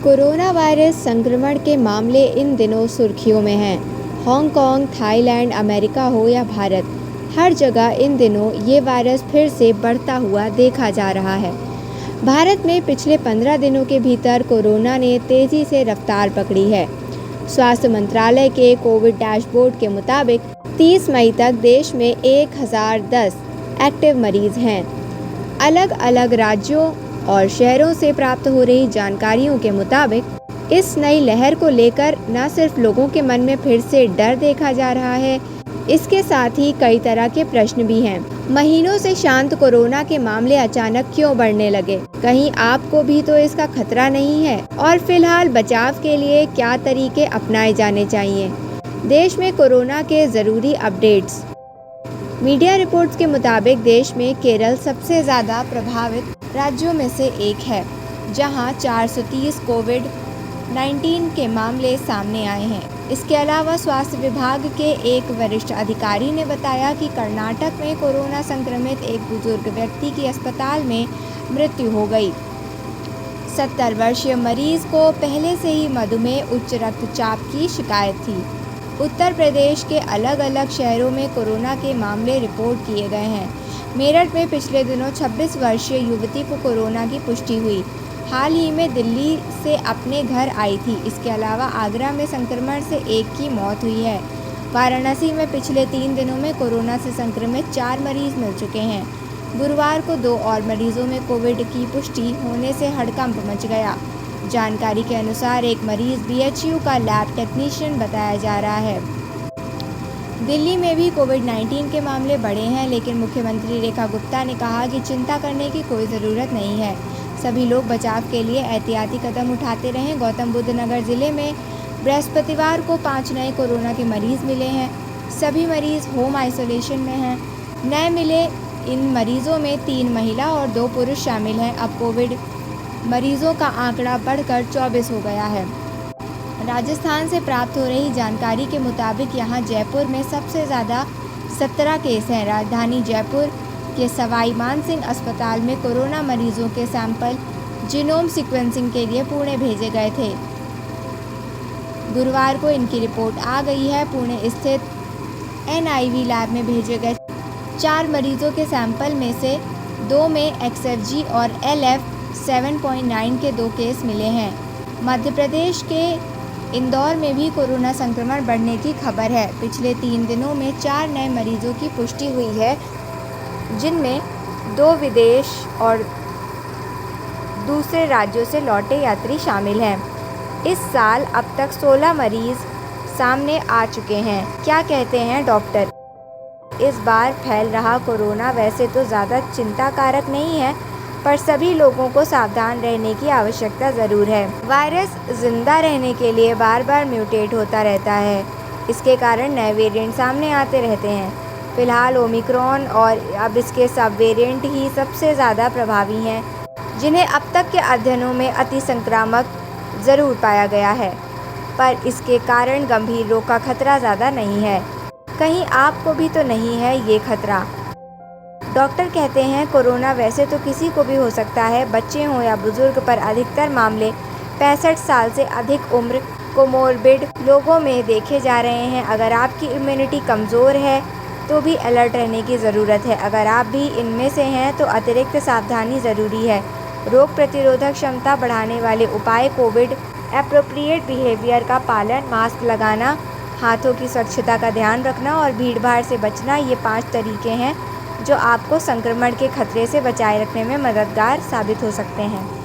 Corona virus संक्रमण के मामले इन दिनों सुर्खियों में हैं। हांगकांग, थाईलैंड, अमेरिका हो या भारत, हर जगह इन दिनों ये वायरस फिर से बढ़ता हुआ देखा जा रहा है। भारत में पिछले 15 दिनों के भीतर कोरोना ने तेजी से रफ्तार पकड़ी है। स्वास्थ्य मंत्रालय के कोविड डैशबोर्ड के मुताबिक 30 मई तक देश में 1010 एक्टिव मरीज हैं। अलग अलग राज्यों और शहरों से प्राप्त हो रही जानकारियों के मुताबिक इस नई लहर को लेकर न सिर्फ लोगों के मन में फिर से डर देखा जा रहा है, इसके साथ ही कई तरह के प्रश्न भी हैं। महीनों से शांत कोरोना के मामले अचानक क्यों बढ़ने लगे? कहीं आपको भी तो इसका खतरा नहीं है? और फिलहाल बचाव के लिए क्या तरीके अपनाए जाने चाहिए? देश में कोरोना के जरूरी अपडेट्स। मीडिया रिपोर्ट्स के मुताबिक देश में केरल सबसे ज़्यादा प्रभावित राज्यों में से एक है, जहां 430 कोविड-19 के मामले सामने आए हैं। इसके अलावा स्वास्थ्य विभाग के एक वरिष्ठ अधिकारी ने बताया कि कर्नाटक में कोरोना संक्रमित एक बुजुर्ग व्यक्ति की अस्पताल में मृत्यु हो गई। 70 वर्षीय मरीज को पहले से ही मधुमेह, उच्च रक्तचाप की शिकायत थी। उत्तर प्रदेश के अलग अलग शहरों में कोरोना के मामले रिपोर्ट किए गए हैं। मेरठ में पिछले दिनों 26 वर्षीय युवती को कोरोना की पुष्टि हुई। हाल ही में दिल्ली से अपने घर आई थी। इसके अलावा आगरा में संक्रमण से एक की मौत हुई है। वाराणसी में पिछले 3 दिनों में कोरोना से संक्रमित 4 मरीज मिल चुके हैं। गुरुवार को 2 और मरीजों में कोविड की पुष्टि होने से हड़कंप मच गया। जानकारी के अनुसार एक मरीज बीएचयू का लैब टेक्नीशियन बताया जा रहा है। दिल्ली में भी कोविड-19 के मामले बढ़े हैं, लेकिन मुख्यमंत्री रेखा गुप्ता ने कहा कि चिंता करने की कोई ज़रूरत नहीं है। सभी लोग बचाव के लिए एहतियाती कदम उठाते रहें। गौतम बुद्ध नगर जिले में बृहस्पतिवार को 5 नए कोरोना के मरीज मिले हैं। सभी मरीज होम आइसोलेशन में हैं। नए मिले इन मरीजों में 3 महिला और 2 पुरुष शामिल हैं। अब कोविड मरीजों का आंकड़ा बढ़कर 24 हो गया है। राजस्थान से प्राप्त हो रही जानकारी के मुताबिक यहां जयपुर में सबसे ज़्यादा 17 केस हैं। राजधानी जयपुर के सवाई मानसिंह अस्पताल में कोरोना मरीजों के सैंपल जीनोम सीक्वेंसिंग के लिए पुणे भेजे गए थे। गुरुवार को इनकी रिपोर्ट आ गई है। पुणे स्थित NIV लैब में भेजे गए 4 मरीजों के सैंपल में से 2 में XFG और LF 7.9 के 2 केस मिले हैं। मध्य प्रदेश के इंदौर में भी कोरोना संक्रमण बढ़ने की खबर है। पिछले 3 दिनों में 4 नए मरीजों की पुष्टि हुई है, जिनमें 2 विदेश और दूसरे राज्यों से लौटे यात्री शामिल हैं। इस साल अब तक 16 मरीज सामने आ चुके हैं। क्या कहते हैं डॉक्टर? इस बार फैल रहा कोरोना वैसे तो ज़्यादा चिंताकारक नहीं है, पर सभी लोगों को सावधान रहने की आवश्यकता ज़रूर है। वायरस जिंदा रहने के लिए बार बार म्यूटेट होता रहता है। इसके कारण नए वेरिएंट सामने आते रहते हैं। फिलहाल ओमिक्रॉन और अब इसके सब वेरिएंट ही सबसे ज़्यादा प्रभावी हैं, जिन्हें अब तक के अध्ययनों में अति संक्रामक ज़रूर पाया गया है, पर इसके कारण गंभीर रोग का खतरा ज़्यादा नहीं है। कहीं आपको भी तो नहीं है ये खतरा? डॉक्टर कहते हैं कोरोना वैसे तो किसी को भी हो सकता है, बच्चे हों या बुजुर्ग, पर अधिकतर मामले 65 साल से अधिक उम्र कोमोर्बिड लोगों में देखे जा रहे हैं। अगर आपकी इम्यूनिटी कमज़ोर है तो भी अलर्ट रहने की ज़रूरत है। अगर आप भी इनमें से हैं तो अतिरिक्त सावधानी ज़रूरी है। रोग प्रतिरोधक क्षमता बढ़ाने वाले उपाय कोविड एप्रोप्रिएट बिहेवियर का पालन, मास्क लगाना, हाथों की स्वच्छता का ध्यान रखना और भीड़भाड़ से बचना, ये 5 तरीके हैं जो आपको संक्रमण के खतरे से बचाए रखने में मददगार साबित हो सकते हैं।